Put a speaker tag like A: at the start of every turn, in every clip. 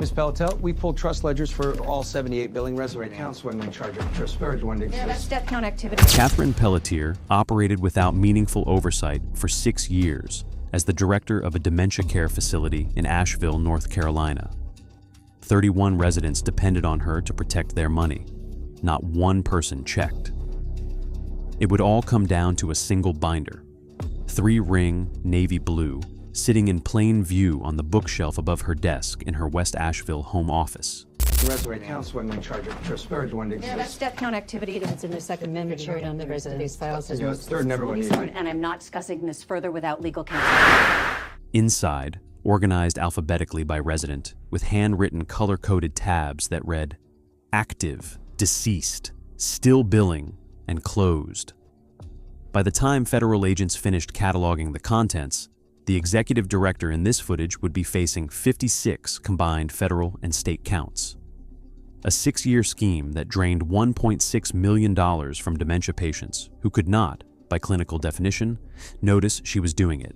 A: Ms. Pelletier, we pulled trust ledgers for all 78 billing resident accounts when we charge of trust storage one to
B: Yeah, that's
A: exist.
B: death count activity.
C: Catherine Pelletier operated without meaningful oversight for 6 years as the director of a dementia care facility in Asheville, North Carolina. 31 residents depended on her to protect their money. Not one person checked. It would all come down to a single binder, 3-ring navy blue, sitting in plain view on the bookshelf above her desk in her West Asheville home office.
A: Resident accounts when we charge of trust storage one to
B: Yeah, that's
A: exist.
B: death count activity.
D: It's in the Second Amendment shared on the rest of these files.
A: You know, it's third and everyone needs it.
E: And I'm not discussing this further without legal counsel.
C: Inside, organized alphabetically by resident, with handwritten color-coded tabs that read, active, deceased, still billing, and closed. By the time federal agents finished cataloging the contents, the executive director in this footage would be facing 56 combined federal and state counts. A 6-year scheme that drained $1.6 million from dementia patients who could not, by clinical definition, notice she was doing it.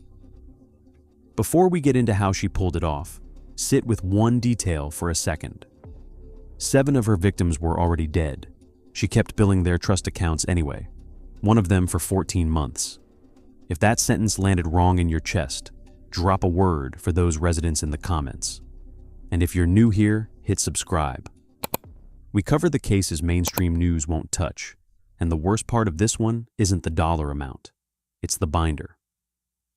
C: Before we get into how she pulled it off, sit with one detail for a second. 7 of her victims were already dead. She kept billing their trust accounts anyway, one of them for 14 months. If that sentence landed wrong in your chest, drop a word for those residents in the comments. And if you're new here, hit subscribe. We cover the cases mainstream news won't touch, and the worst part of this one isn't the dollar amount. It's the binder.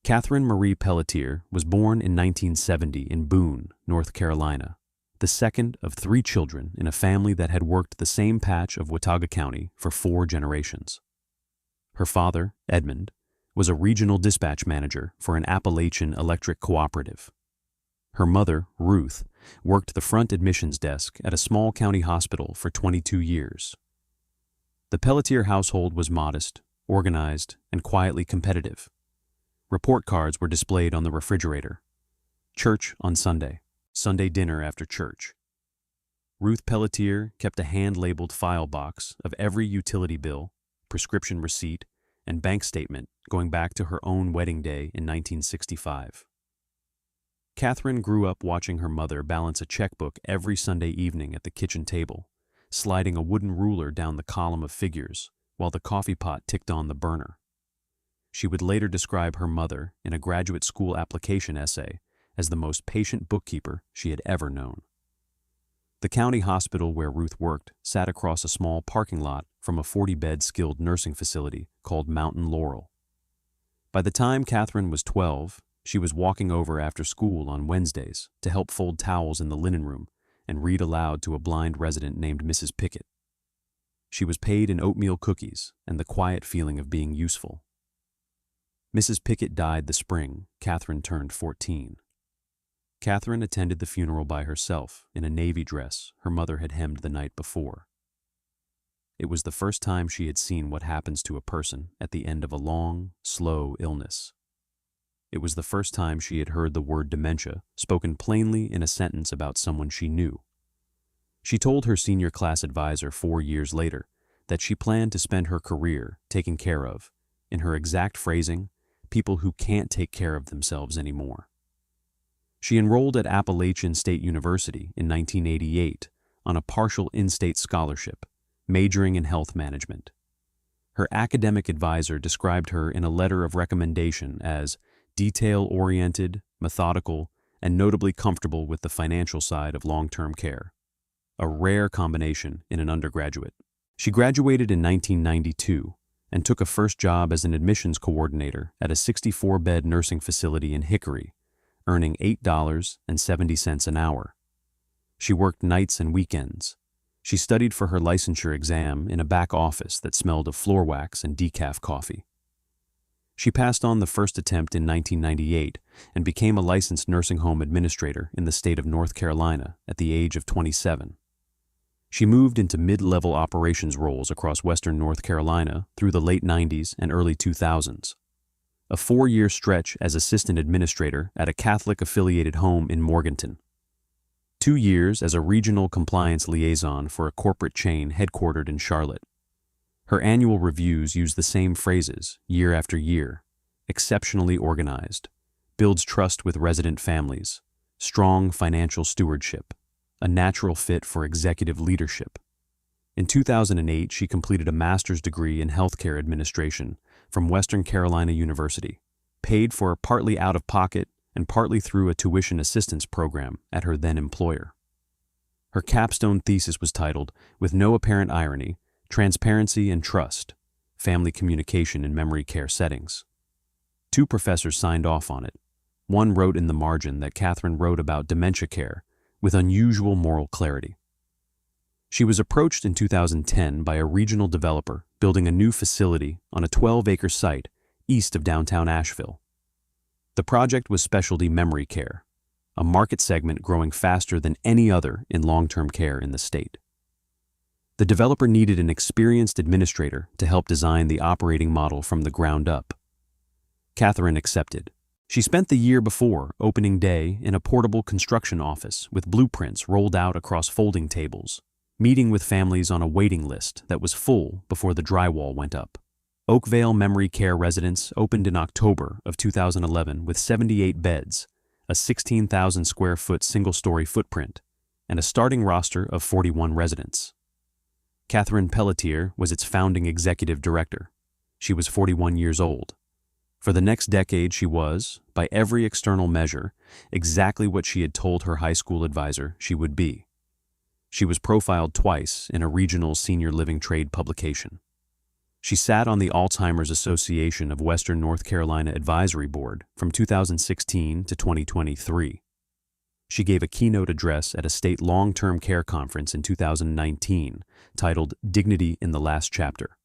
C: Catherine Marie Pelletier was born in 1970 in Boone, North Carolina, the second of 3 children in a family that had worked the same patch of Watauga County for 4 generations. Her father, Edmund, was a regional dispatch manager for an Appalachian electric cooperative. Her mother, Ruth, worked the front admissions desk at a small county hospital for 22 years. The Pelletier household was modest, organized, and quietly competitive. Report cards were displayed on the refrigerator. Church on Sunday, Sunday dinner after church. Ruth Pelletier kept a hand-labeled file box of every utility bill, prescription receipt, and bank statement going back to her own wedding day in 1965. Catherine grew up watching her mother balance a checkbook every Sunday evening at the kitchen table, sliding a wooden ruler down the column of figures while the coffee pot ticked on the burner. She would later describe her mother in a graduate school application essay as the most patient bookkeeper she had ever known. The county hospital where Ruth worked sat across a small parking lot from a 40-bed skilled nursing facility called Mountain Laurel. By the time Catherine was 12, she was walking over after school on Wednesdays to help fold towels in the linen room and read aloud to a blind resident named Mrs. Pickett. She was paid in oatmeal cookies and the quiet feeling of being useful. Mrs. Pickett died the spring Catherine turned 14. Catherine attended the funeral by herself in a navy dress her mother had hemmed the night before. It was the first time she had seen what happens to a person at the end of a long, slow illness. It was the first time she had heard the word dementia spoken plainly in a sentence about someone she knew. She told her senior class advisor 4 years later that she planned to spend her career taking care of, in her exact phrasing, people who can't take care of themselves anymore. She enrolled at Appalachian State University in 1988 on a partial in-state scholarship, majoring in health management. Her academic advisor described her in a letter of recommendation as detail-oriented, methodical, and notably comfortable with the financial side of long-term care, a rare combination in an undergraduate. She graduated in 1992 and took a first job as an admissions coordinator at a 64-bed nursing facility in Hickory, earning $8.70 an hour. She worked nights and weekends. She studied for her licensure exam in a back office that smelled of floor wax and decaf coffee. She passed on the first attempt in 1998 and became a licensed nursing home administrator in the state of North Carolina at the age of 27. She moved into mid-level operations roles across western North Carolina through the late 90s and early 2000s. A 4-year stretch as assistant administrator at a Catholic-affiliated home in Morganton. 2 years as a regional compliance liaison for a corporate chain headquartered in Charlotte. Her annual reviews use the same phrases year after year: exceptionally organized, builds trust with resident families, strong financial stewardship, a natural fit for executive leadership. In 2008, she completed a master's degree in healthcare administration from Western Carolina University, paid for partly out of pocket and partly through a tuition assistance program at her then employer. Her capstone thesis was titled, with no apparent irony, Transparency and Trust, Family Communication in Memory Care Settings. 2 professors signed off on it. One wrote in the margin that Catherine wrote about dementia care with unusual moral clarity. She was approached in 2010 by a regional developer building a new facility on a 12-acre site east of downtown Asheville. The project was specialty memory care, a market segment growing faster than any other in long-term care in the state. The developer needed an experienced administrator to help design the operating model from the ground up. Catherine accepted. She spent the year before opening day in a portable construction office with blueprints rolled out across folding tables, meeting with families on a waiting list that was full before the drywall went up. Oakvale Memory Care Residence opened in October of 2011 with 78 beds, a 16,000 square foot single-story footprint, and a starting roster of 41 residents. Catherine Pelletier was its founding executive director. She was 41 years old. For the next decade, she was, by every external measure, exactly what she had told her high school advisor she would be. She was profiled twice in a regional senior living trade publication. She sat on the Alzheimer's Association of Western North Carolina Advisory Board from 2016 to 2023. She gave a keynote address at a state long-term care conference in 2019 titled Dignity in the Last Chapter.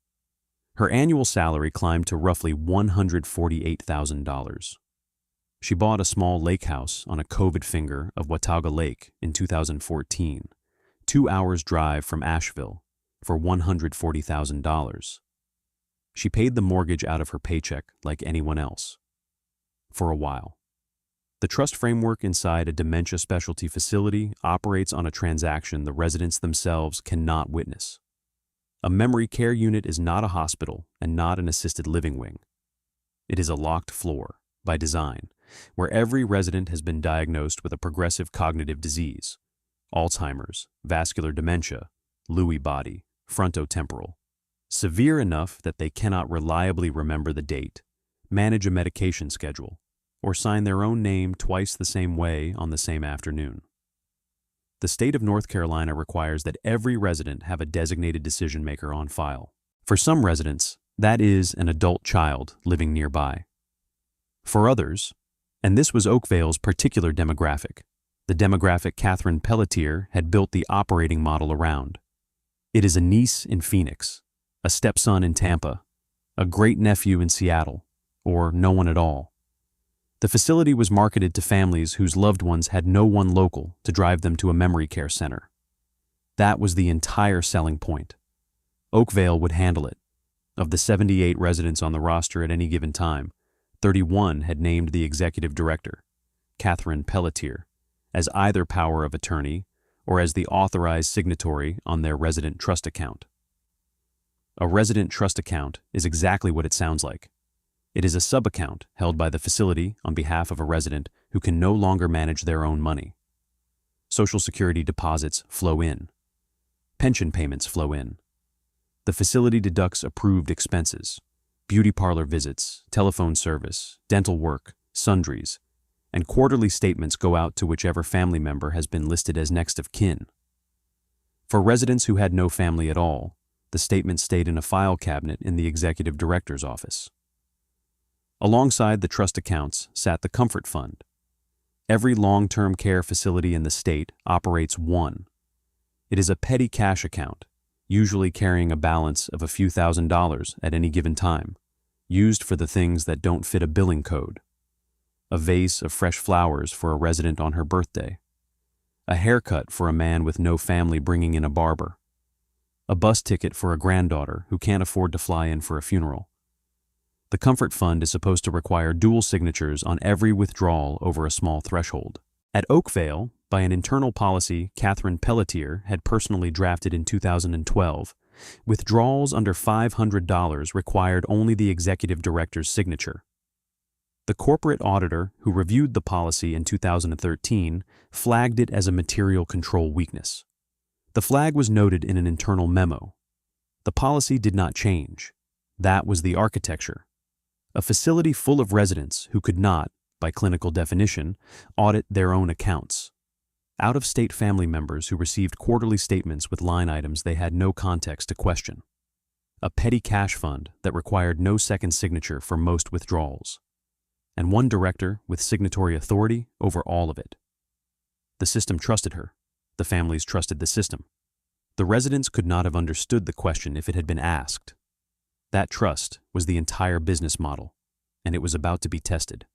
C: Her annual salary climbed to roughly $148,000. She bought a small lake house on a COVID finger of Watauga Lake in 2014, 2 hours' drive from Asheville, for $140,000. She paid the mortgage out of her paycheck like anyone else. For a while. The trust framework inside a dementia specialty facility operates on a transaction the residents themselves cannot witness. A memory care unit is not a hospital and not an assisted living wing. It is a locked floor, by design, where every resident has been diagnosed with a progressive cognitive disease, Alzheimer's, vascular dementia, Lewy body, frontotemporal, severe enough that they cannot reliably remember the date, manage a medication schedule, or sign their own name twice the same way on the same afternoon. The state of North Carolina requires that every resident have a designated decision-maker on file. For some residents, that is an adult child living nearby. For others, and this was Oakvale's particular demographic, the demographic Catherine Pelletier had built the operating model around. It is a niece in Phoenix, a stepson in Tampa, a great-nephew in Seattle, or no one at all. The facility was marketed to families whose loved ones had no one local to drive them to a memory care center. That was the entire selling point. Oakvale would handle it. Of the 78 residents on the roster at any given time, 31 had named the executive director, Catherine Pelletier, as either power of attorney or as the authorized signatory on their resident trust account. A resident trust account is exactly what it sounds like. It is a sub-account held by the facility on behalf of a resident who can no longer manage their own money. Social Security deposits flow in. Pension payments flow in. The facility deducts approved expenses, beauty parlor visits, telephone service, dental work, sundries, and quarterly statements go out to whichever family member has been listed as next of kin. For residents who had no family at all, the statement stayed in a file cabinet in the executive director's office. Alongside the trust accounts sat the Comfort Fund. Every long-term care facility in the state operates one. It is a petty cash account, usually carrying a balance of a few $1,000s at any given time, used for the things that don't fit a billing code. A vase of fresh flowers for a resident on her birthday. A haircut for a man with no family bringing in a barber. A bus ticket for a granddaughter who can't afford to fly in for a funeral. The Comfort Fund is supposed to require dual signatures on every withdrawal over a small threshold. At Oakvale, by an internal policy Catherine Pelletier had personally drafted in 2012, withdrawals under $500 required only the executive director's signature. The corporate auditor who reviewed the policy in 2013 flagged it as a material control weakness. The flag was noted in an internal memo. The policy did not change. That was the architecture. A facility full of residents who could not, by clinical definition, audit their own accounts. Out-of-state family members who received quarterly statements with line items they had no context to question. A petty cash fund that required no second signature for most withdrawals. And one director with signatory authority over all of it. The system trusted her. The families trusted the system. The residents could not have understood the question if it had been asked. That trust was the entire business model, and it was about to be tested.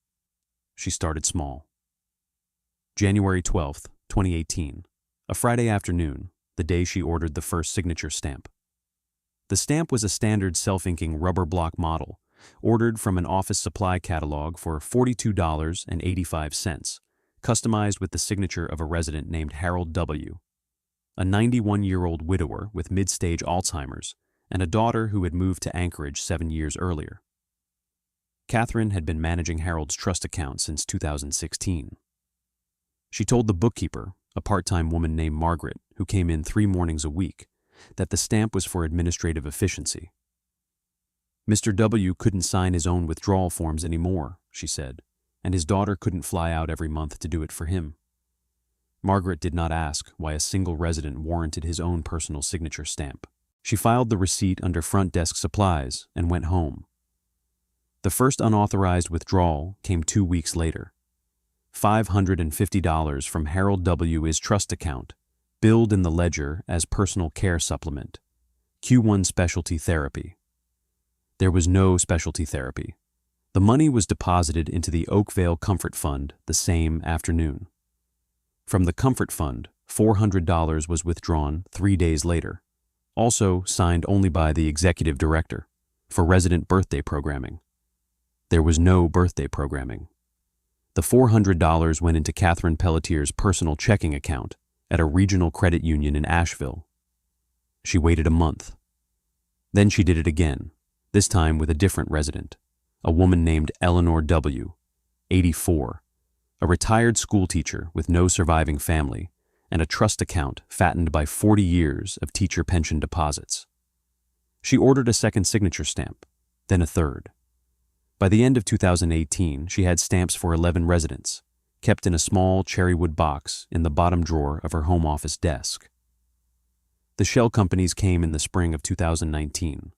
C: She started small. January 12th, 2018, a Friday afternoon, the day she ordered the first signature stamp. The stamp was a standard self-inking rubber block model, ordered from an office supply catalog for $42.85, customized with the signature of a resident named Harold W., a 91-year-old widower with mid-stage Alzheimer's and a daughter who had moved to Anchorage 7 years earlier. Catherine had been managing Harold's trust account since 2016. She told the bookkeeper, a part-time woman named Margaret, who came in 3 mornings a week, that the stamp was for administrative efficiency. Mr. W. couldn't sign his own withdrawal forms anymore, she said, and his daughter couldn't fly out every month to do it for him. Margaret did not ask why a single resident warranted his own personal signature stamp. She filed the receipt under front desk supplies and went home. The first unauthorized withdrawal came 2 weeks later. $550 from Harold W.'s trust account, billed in the ledger as personal care supplement, Q1 specialty therapy. There was no specialty therapy. The money was deposited into the Oakvale Comfort Fund the same afternoon. From the Comfort Fund, $400 was withdrawn 3 days later, also signed only by the executive director, for resident birthday programming. There was no birthday programming. The $400 went into Catherine Pelletier's personal checking account at a regional credit union in Asheville. She waited a month. Then she did it again, this time with a different resident, a woman named Eleanor W., 84, a retired schoolteacher with no surviving family and a trust account fattened by 40 years of teacher pension deposits. She ordered a second signature stamp, then a third. By the end of 2018, she had stamps for 11 residents, kept in a small cherrywood box in the bottom drawer of her home office desk. The shell companies came in the spring of 2019.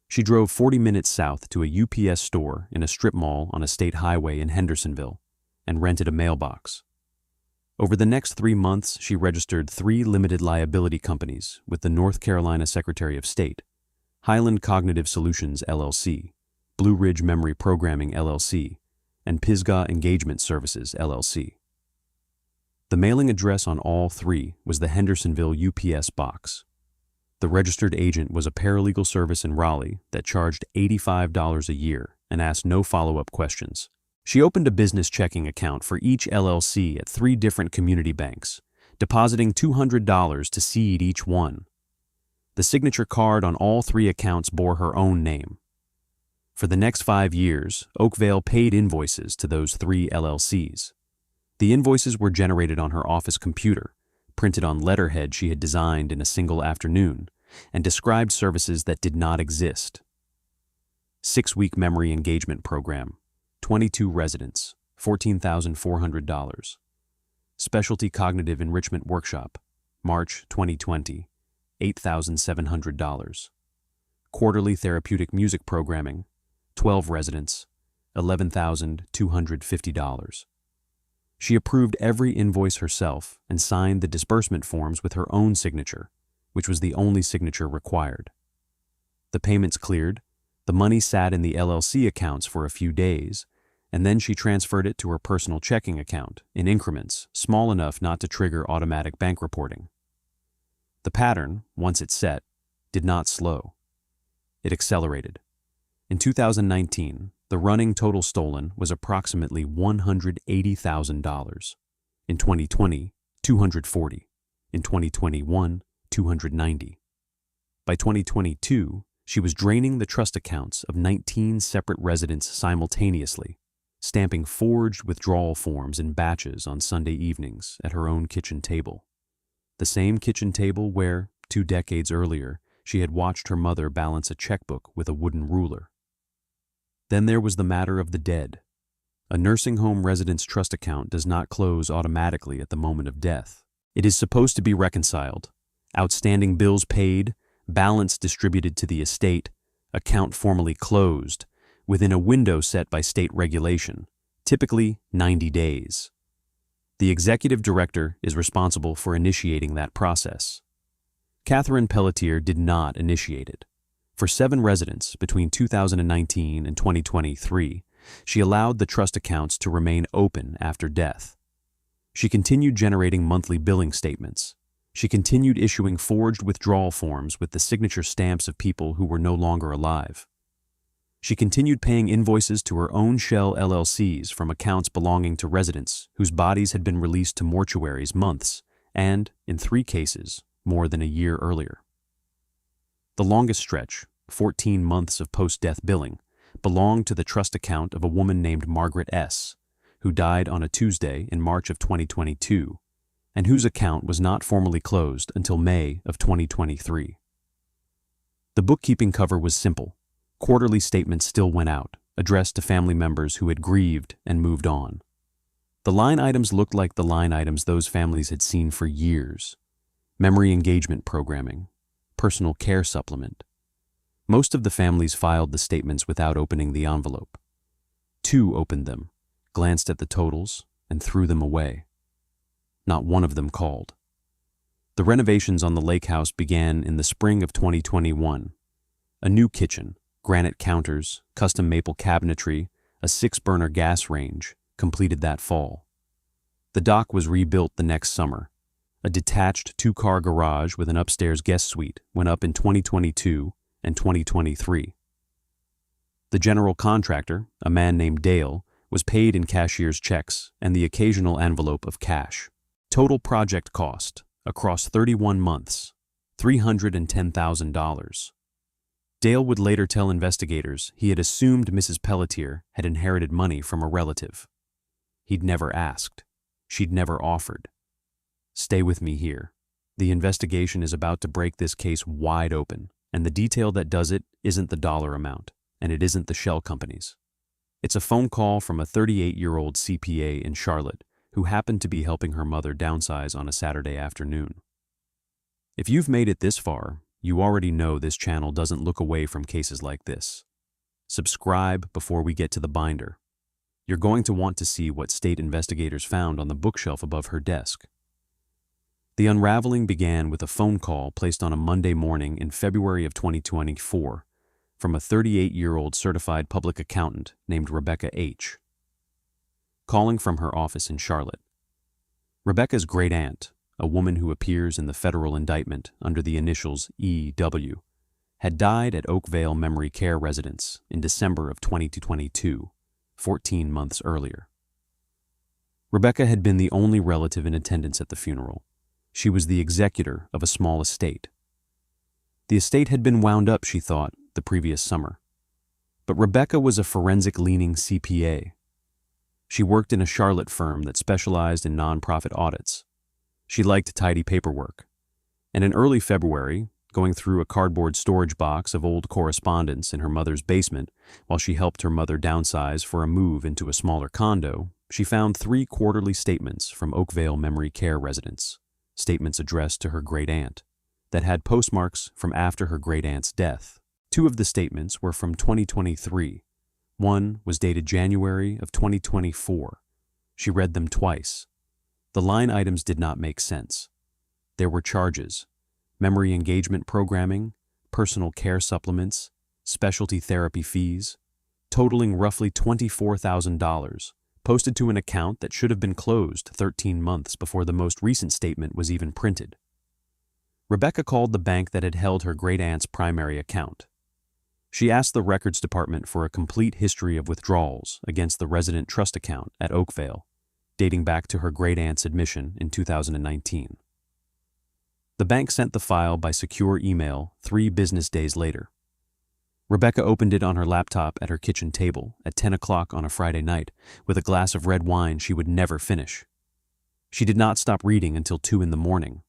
C: She drove 40 minutes south to a UPS store in a strip mall on a state highway in Hendersonville and rented a mailbox. Over the next 3 months, she registered 3 limited liability companies with the North Carolina Secretary of State, Highland Cognitive Solutions, LLC, Blue Ridge Memory Programming, LLC, and Pisgah Engagement Services, LLC. The mailing address on all 3 was the Hendersonville UPS box. The registered agent was a paralegal service in Raleigh that charged $85 a year and asked no follow-up questions. She opened a business checking account for each LLC at 3 different community banks, depositing $200 to seed each one. The signature card on all 3 accounts bore her own name. For the next 5 years, Oakvale paid invoices to those 3 LLCs. The invoices were generated on her office computer, printed on letterhead she had designed in a single afternoon, and described services that did not exist. 6-week memory engagement program, 22 residents, $14,400. Specialty cognitive enrichment workshop, March 2020, $8,700. Quarterly therapeutic music programming, 12 residents, $11,250. She approved every invoice herself and signed the disbursement forms with her own signature, which was the only signature required. The payments cleared, the money sat in the LLC accounts for a few days, and then she transferred it to her personal checking account in increments small enough not to trigger automatic bank reporting. The pattern, once it set, did not slow. It accelerated. In 2019, the running total stolen was approximately $180,000. In 2020, $240. In 2021, $290. By 2022, she was draining the trust accounts of 19 separate residents simultaneously, stamping forged withdrawal forms in batches on Sunday evenings at her own kitchen table. The same kitchen table where, 2 decades earlier, she had watched her mother balance a checkbook with a wooden ruler. Then there was the matter of the dead. A nursing home resident's trust account does not close automatically at the moment of death. It is supposed to be reconciled. Outstanding bills paid, balance distributed to the estate, account formally closed, within a window set by state regulation, typically 90 days. The executive director is responsible for initiating that process. Catherine Pelletier did not initiate it. For 7 residents between 2019 and 2023, she allowed the trust accounts to remain open after death. She continued generating monthly billing statements. She continued issuing forged withdrawal forms with the signature stamps of people who were no longer alive. She continued paying invoices to her own shell LLCs from accounts belonging to residents whose bodies had been released to mortuaries months and, in 3 cases, more than a year earlier. The longest stretch, 14 months of post-death billing, belonged to the trust account of a woman named Margaret S., who died on a Tuesday in March of 2022, and whose account was not formally closed until May of 2023. The bookkeeping cover was simple. Quarterly statements still went out, addressed to family members who had grieved and moved on. The line items looked like the line items those families had seen for years. Memory engagement programming, personal care supplement. Most of the families filed the statements without opening the envelope. 2 opened them, glanced at the totals, and threw them away. Not one of them called. The renovations on the lake house began in the spring of 2021. A new kitchen, granite counters, custom maple cabinetry, a 6-burner gas range completed that fall. The dock was rebuilt the next summer. A detached 2-car garage with an upstairs guest suite went up in 2022 and 2023. The general contractor, a man named Dale, was paid in cashier's checks and the occasional envelope of cash. Total project cost, across 31 months, $310,000. Dale would later tell investigators he had assumed Mrs. Pelletier had inherited money from a relative. He'd never asked. She'd never offered. Stay with me here. The investigation is about to break this case wide open, and the detail that does it isn't the dollar amount, and it isn't the shell companies. It's a phone call from a 38-year-old CPA in Charlotte who happened to be helping her mother downsize on a Saturday afternoon. If you've made it this far, you already know this channel doesn't look away from cases like this. Subscribe before we get to the binder. You're going to want to see what state investigators found on the bookshelf above her desk. The unraveling began with a phone call placed on a Monday morning in February of 2024 from a 38-year-old certified public accountant named Rebecca H. Calling from her office in Charlotte. Rebecca's great-aunt, a woman who appears in the federal indictment under the initials E.W., had died at Oakvale Memory Care Residence in December of 2022, 14 months earlier. Rebecca had been the only relative in attendance at the funeral. She was the executor of a small estate. The estate had been wound up, she thought, the previous summer. But Rebecca was a forensic-leaning CPA. She worked in a Charlotte firm that specialized in nonprofit audits. She liked tidy paperwork. And in early February, going through a cardboard storage box of old correspondence in her mother's basement while she helped her mother downsize for a move into a smaller condo, she found 3 quarterly statements from Oakvale Memory Care residents, statements addressed to her great-aunt, that had postmarks from after her great-aunt's death. 2 of the statements were from 2023. One was dated January of 2024. She read them twice. The line items did not make sense. There were charges, memory engagement programming, personal care supplements, specialty therapy fees, totaling roughly $24,000, posted to an account that should have been closed 13 months before the most recent statement was even printed. Rebecca called the bank that had held her great-aunt's primary account. She asked the records department for a complete history of withdrawals against the resident trust account at Oakvale, dating back to her great-aunt's admission in 2019. The bank sent the file by secure email 3 business days later. Rebecca opened it on her laptop at her kitchen table at 10 o'clock on a Friday night with a glass of red wine she would never finish. She did not stop reading until 2 in the morning.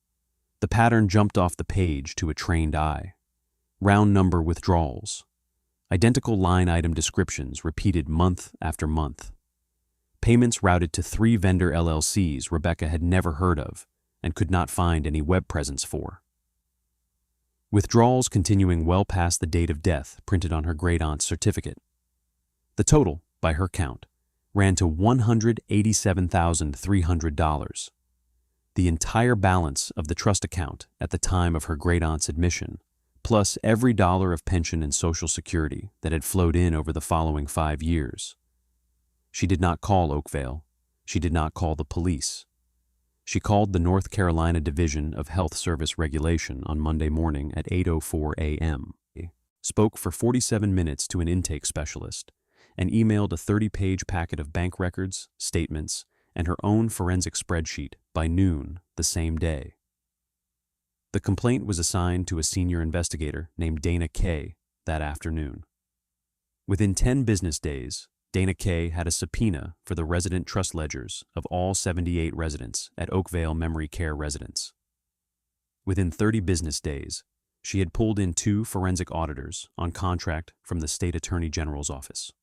C: The pattern jumped off the page to a trained eye. Round number withdrawals. Identical line item descriptions repeated month after month. Payments routed to 3 vendor LLCs Rebecca had never heard of and could not find any web presence for. Withdrawals continuing well past the date of death printed on her great-aunt's certificate. The total, by her count, ran to $187,300. The entire balance of the trust account at the time of her great-aunt's admission, plus every dollar of pension and Social Security that had flowed in over the following 5 years. She did not call Oakvale. She did not call the police. She called the North Carolina Division of Health Service Regulation on Monday morning at 8:04 a.m., spoke for 47 minutes to an intake specialist, and emailed a 30-page packet of bank records, statements, and her own forensic spreadsheet by noon the same day. The complaint was assigned to a senior investigator named Dana Kay that afternoon. Within 10 business days, Dana Kay had a subpoena for the resident trust ledgers of all 78 residents at Oakvale Memory Care Residence. Within 30 business days, she had pulled in 2 forensic auditors on contract from the State Attorney General's office.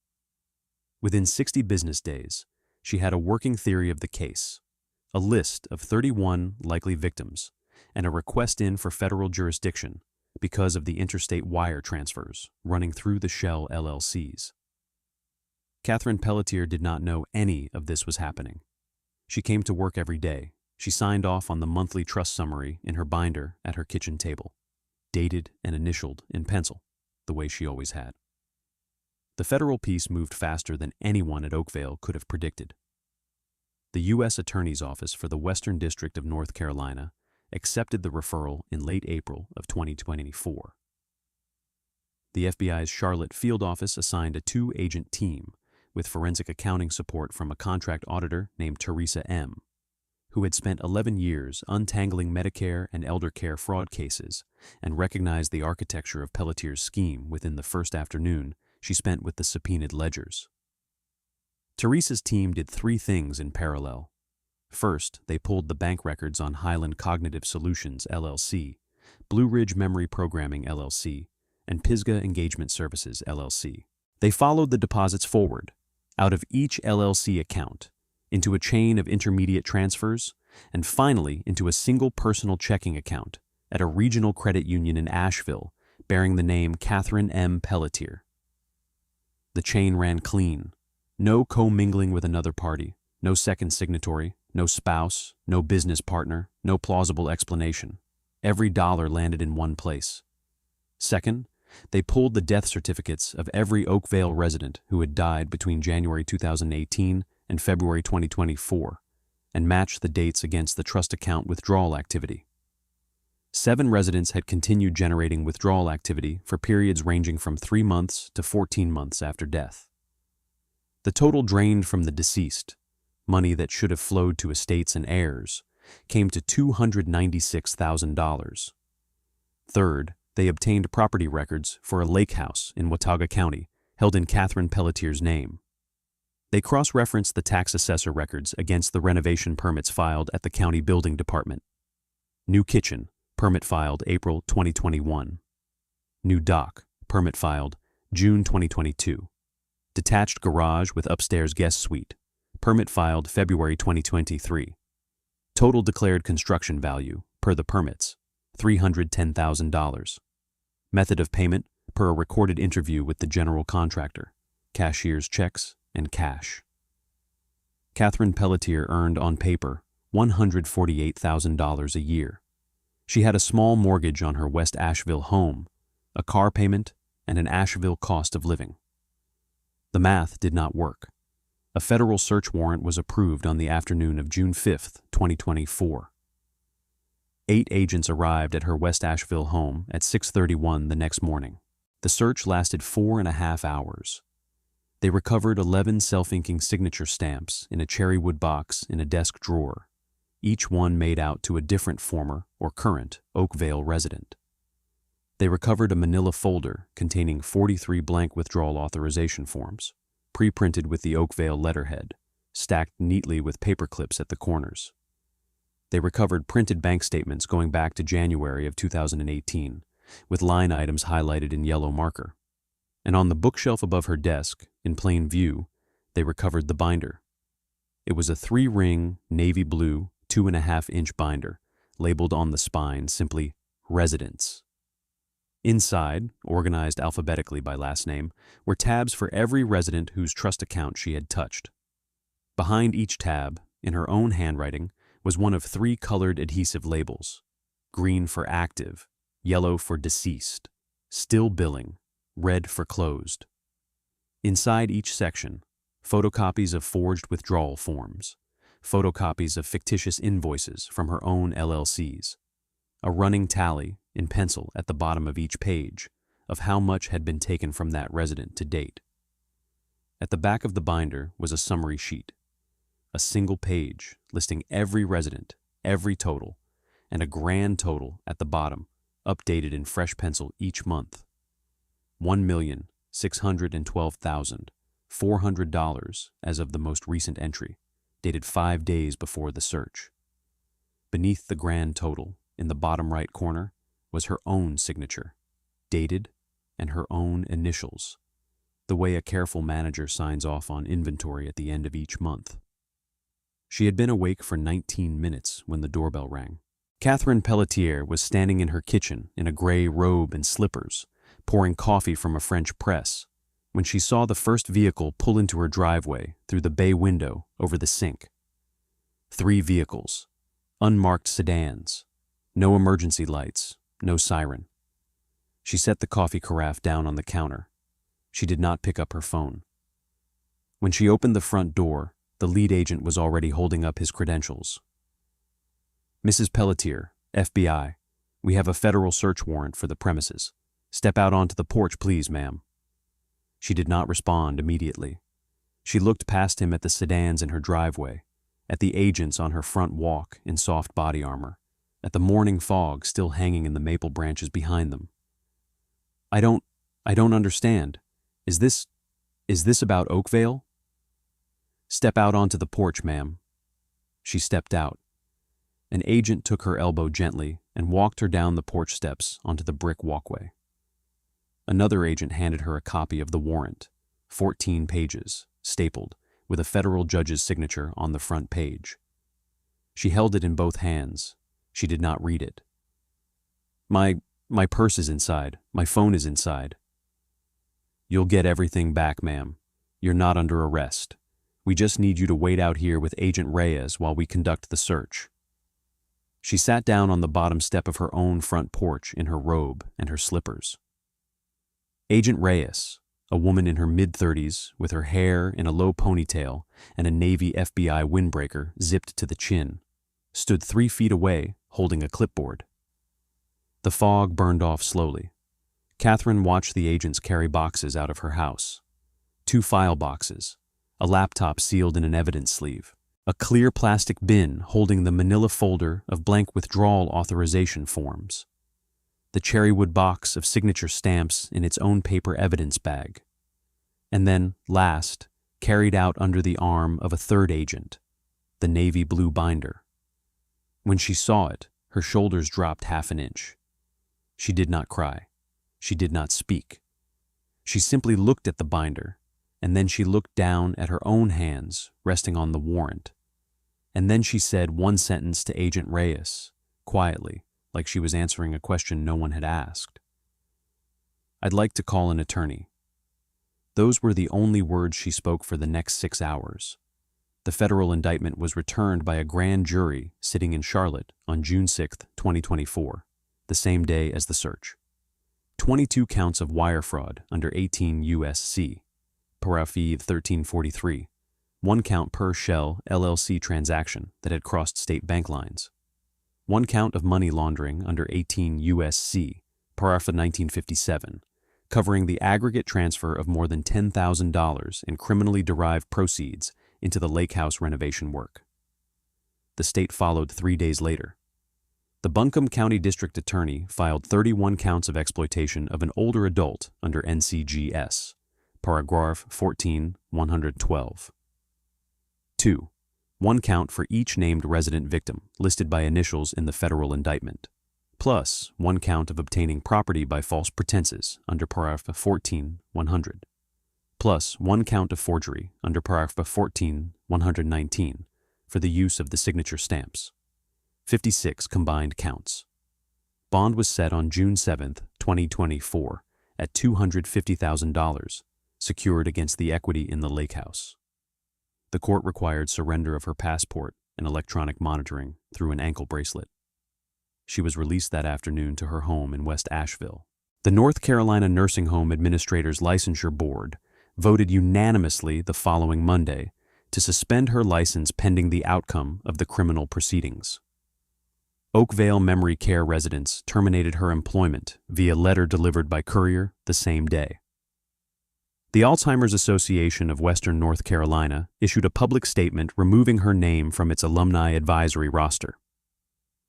C: Within 60 business days, she had a working theory of the case, a list of 31 likely victims, and a request in for federal jurisdiction because of the interstate wire transfers running through the shell LLCs. Catherine Pelletier did not know any of this was happening. She came to work every day. She signed off on the monthly trust summary in her binder at her kitchen table, dated and initialed in pencil, the way she always had. The federal piece moved faster than anyone at Oakvale could have predicted. The U.S. Attorney's Office for the Western District of North Carolina accepted the referral in late April of 2024. The FBI's Charlotte field office assigned a 2-agent team with forensic accounting support from a contract auditor named Teresa M., who had spent 11 years untangling Medicare and elder care fraud cases and recognized the architecture of Pelletier's scheme within the first afternoon she spent with the subpoenaed ledgers. Teresa's team did 3 things in parallel. First, they pulled the bank records on Highland Cognitive Solutions, LLC, Blue Ridge Memory Programming, LLC, and Pisgah Engagement Services, LLC. They followed the deposits forward, out of each LLC account, into a chain of intermediate transfers, and finally into a single personal checking account at a regional credit union in Asheville bearing the name Catherine M. Pelletier. The chain ran clean. No commingling with another party, no second signatory, no spouse, no business partner, no plausible explanation. Every dollar landed in one place. Second, they pulled the death certificates of every Oakvale resident who had died between January 2018 and February 2024 and matched the dates against the trust account withdrawal activity. 7 residents had continued generating withdrawal activity for periods ranging from 3 months to 14 months after death. The total drained from the deceased, money that should have flowed to estates and heirs, came to $296,000. Third, they obtained property records for a lake house in Watauga County held in Catherine Pelletier's name. They cross-referenced the tax assessor records against the renovation permits filed at the county building department. New kitchen, permit filed April 2021. New dock, permit filed June 2022. Detached garage with upstairs guest suite, permit filed February 2023. Total declared construction value, per the permits, $310,000. Method of payment, per a recorded interview with the general contractor, cashier's checks and cash. Catherine Pelletier earned on paper $148,000 a year. She had a small mortgage on her West Asheville home, a car payment, and an Asheville cost of living. The math did not work. A federal search warrant was approved on the afternoon of June 5, 2024. 8 agents arrived at her West Asheville home at 6:31 the next morning. The search lasted 4.5 hours. They recovered 11 self-inking signature stamps in a cherrywood box in a desk drawer, each one made out to a different former or current Oakvale resident. They recovered a manila folder containing 43 blank withdrawal authorization forms, pre-printed with the Oakvale letterhead, stacked neatly with paper clips at the corners. They recovered printed bank statements going back to January of 2018, with line items highlighted in yellow marker. And on the bookshelf above her desk, in plain view, they recovered the binder. It was a 3-ring, navy blue, 2.5-inch binder, labeled on the spine simply Residents. Inside, organized alphabetically by last name, were tabs for every resident whose trust account she had touched. Behind each tab, in her own handwriting, was one of 3 colored adhesive labels: green for active, yellow for deceased, still billing, red for closed. Inside each section, photocopies of forged withdrawal forms, photocopies of fictitious invoices from her own LLCs, a running tally in pencil at the bottom of each page of how much had been taken from that resident to date. At the back of the binder was a summary sheet, a single page listing every resident, every total, and a grand total at the bottom, updated in fresh pencil each month. $1,612,400 as of the most recent entry, dated 5 days before the search. Beneath the grand total, in the bottom right corner, was her own signature, dated, and her own initials, the way a careful manager signs off on inventory at the end of each month. She had been awake for 19 minutes when the doorbell rang. Catherine Pelletier was standing in her kitchen in a gray robe and slippers, pouring coffee from a French press, when she saw the first vehicle pull into her driveway through the bay window over the sink. 3 vehicles, unmarked sedans, no emergency lights, no siren. She set the coffee carafe down on the counter. She did not pick up her phone. When she opened the front door, the lead agent was already holding up his credentials. "Mrs. Pelletier, FBI, we have a federal search warrant for the premises. Step out onto the porch, please, ma'am." She did not respond immediately. She looked past him at the sedans in her driveway, at the agents on her front walk in soft body armor, at the morning fog still hanging in the maple branches behind them. I don't understand. Is this about Oakvale?" "Step out onto the porch, ma'am." She stepped out. An agent took her elbow gently and walked her down the porch steps onto the brick walkway. Another agent handed her a copy of the warrant, 14 pages, stapled, with a federal judge's signature on the front page. She held it in both hands. She did not read it. My purse is inside. My phone is inside." "You'll get everything back, ma'am. You're not under arrest. We just need you to wait out here with Agent Reyes while we conduct the search." She sat down on the bottom step of her own front porch in her robe and her slippers. Agent Reyes, a woman in her mid-30s with her hair in a low ponytail and a Navy FBI windbreaker zipped to the chin, stood 3 feet away holding a clipboard. The fog burned off slowly. Catherine watched the agents carry boxes out of her house. 2 file boxes, a laptop sealed in an evidence sleeve, a clear plastic bin holding the manila folder of blank withdrawal authorization forms, the cherrywood box of signature stamps in its own paper evidence bag, and then, last, carried out under the arm of a third agent, the navy blue binder. When she saw it, her shoulders dropped half an inch. She did not cry. She did not speak. She simply looked at the binder, and then she looked down at her own hands resting on the warrant. And then she said one sentence to Agent Reyes, quietly, like she was answering a question no one had asked. "I'd like to call an attorney." Those were the only words she spoke for the next 6 hours. The federal indictment was returned by a grand jury sitting in Charlotte on June 6, 2024, the same day as the search. 22 counts of wire fraud under 18 U.S.C., Paragraph 1343, 1 count per Shell LLC transaction that had crossed state bank lines. 1 count of money laundering under 18 U.S.C., Paragraph 1957, covering the aggregate transfer of more than $10,000 in criminally derived proceeds into the lake house renovation work. The state followed 3 days later. The Buncombe County District Attorney filed 31 counts of exploitation of an older adult under NCGS, paragraph 14-112. 2. 1 count for each named resident victim listed by initials in the federal indictment, plus 1 count of obtaining property by false pretenses under paragraph 14-100, plus 1 count of forgery under paragraph 14-119 for the use of the signature stamps. 56 combined counts. Bond was set on June 7, 2024, at $250,000, secured against the equity in the lake house. The court required surrender of her passport and electronic monitoring through an ankle bracelet. She was released that afternoon to her home in West Asheville. The North Carolina Nursing Home Administrators Licensure Board voted unanimously the following Monday to suspend her license pending the outcome of the criminal proceedings. Oakvale Memory Care residents terminated her employment via letter delivered by courier the same day. The Alzheimer's Association of Western North Carolina issued a public statement removing her name from its alumni advisory roster.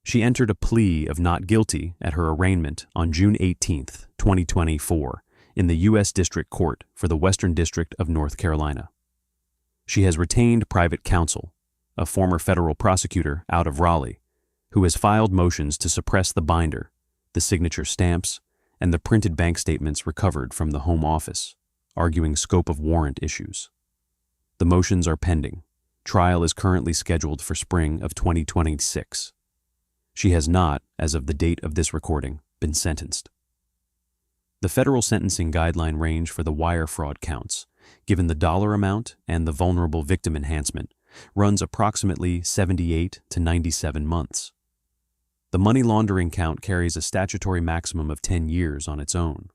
C: She entered a plea of not guilty at her arraignment on June 18, 2024, in the U.S. District Court for the Western District of North Carolina. She has retained private counsel, a former federal prosecutor out of Raleigh, who has filed motions to suppress the binder, the signature stamps, and the printed bank statements recovered from the Home Office, arguing scope of warrant issues. The motions are pending. Trial is currently scheduled for spring of 2026. She has not, as of the date of this recording, been sentenced. The federal sentencing guideline range for the wire fraud counts, given the dollar amount and the vulnerable victim enhancement, runs approximately 78 to 97 months. The money laundering count carries a statutory maximum of 10 years on its own.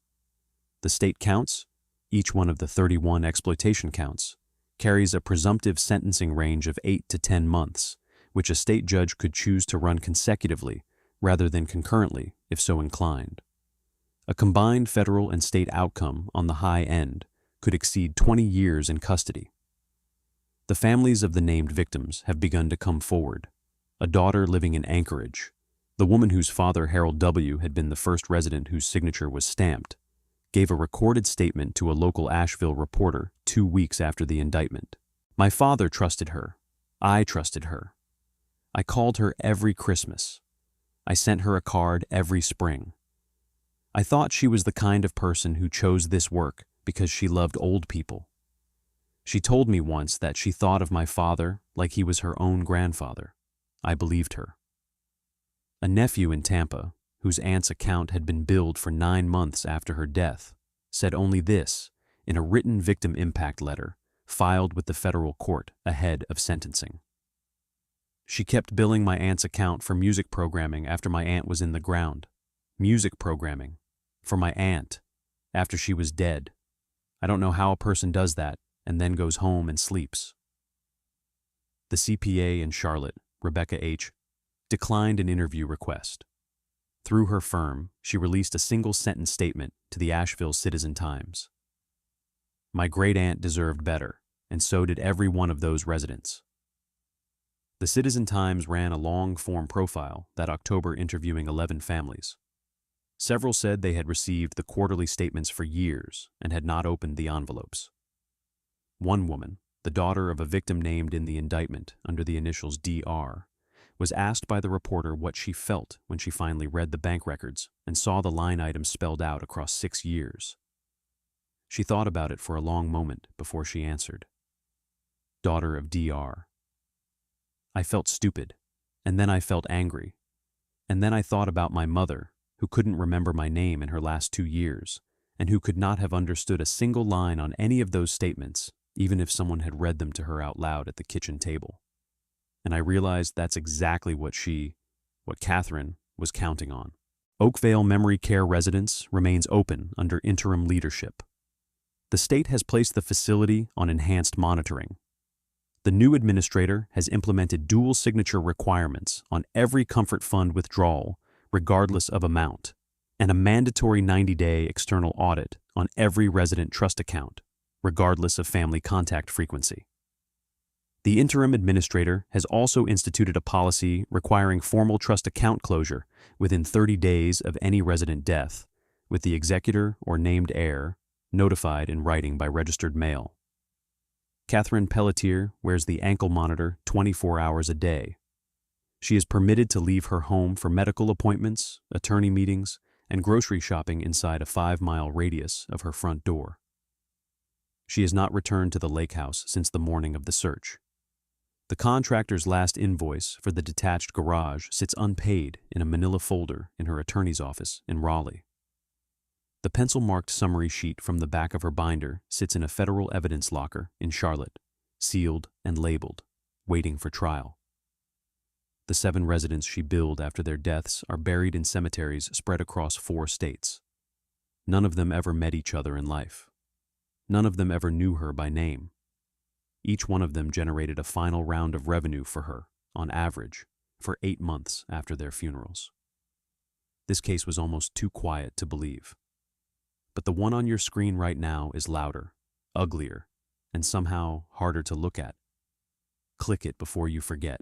C: The state counts, each one of the 31 exploitation counts, carries a presumptive sentencing range of 8 to 10 months, which a state judge could choose to run consecutively rather than concurrently if so inclined. A combined federal and state outcome on the high end could exceed 20 years in custody. The families of the named victims have begun to come forward. A daughter living in Anchorage, the woman whose father, Harold W., had been the first resident whose signature was stamped, gave a recorded statement to a local Asheville reporter 2 weeks after the indictment. "My father trusted her. I trusted her. I called her every Christmas. I sent her a card every spring. I thought she was the kind of person who chose this work because she loved old people. She told me once that she thought of my father like he was her own grandfather. I believed her." A nephew in Tampa, whose aunt's account had been billed for 9 months after her death, said only this in a written victim impact letter filed with the federal court ahead of sentencing. "She kept billing my aunt's account for music programming after my aunt was in the ground. Music programming. For my aunt. After she was dead. I don't know how a person does that and then goes home and sleeps." The CPA in Charlotte, Rebecca H., declined an interview request. Through her firm, she released a single-sentence statement to the Asheville Citizen-Times. "My great-aunt deserved better, and so did every one of those residents." The Citizen-Times ran a long-form profile that October interviewing 11 families. Several said they had received the quarterly statements for years and had not opened the envelopes. One woman, the daughter of a victim named in the indictment under the initials DR, was asked by the reporter what she felt when she finally read the bank records and saw the line items spelled out across 6 years. She thought about it for a long moment before she answered. Daughter of DR. "I felt stupid, and then I felt angry, and then I thought about my mother, who couldn't remember my name in her last 2 years, and who could not have understood a single line on any of those statements, even if someone had read them to her out loud at the kitchen table. And I realized that's exactly what Catherine, was counting on." Oakvale Memory Care residence remains open under interim leadership. The state has placed the facility on enhanced monitoring. The new administrator has implemented dual signature requirements on every Comfort Fund withdrawal, regardless of amount, and a mandatory 90-day external audit on every resident trust account, regardless of family contact frequency. The interim administrator has also instituted a policy requiring formal trust account closure within 30 days of any resident death, with the executor or named heir notified in writing by registered mail. Catherine Pelletier wears the ankle monitor 24 hours a day. She is permitted to leave her home for medical appointments, attorney meetings, and grocery shopping inside a 5-mile radius of her front door. She has not returned to the lake house since the morning of the search. The contractor's last invoice for the detached garage sits unpaid in a manila folder in her attorney's office in Raleigh. The pencil-marked summary sheet from the back of her binder sits in a federal evidence locker in Charlotte, sealed and labeled, waiting for trial. The 7 residents she billed after their deaths are buried in cemeteries spread across 4 states. None of them ever met each other in life. None of them ever knew her by name. Each one of them generated a final round of revenue for her, on average, for 8 months after their funerals. This case was almost too quiet to believe. But the one on your screen right now is louder, uglier, and somehow harder to look at. Click it before you forget.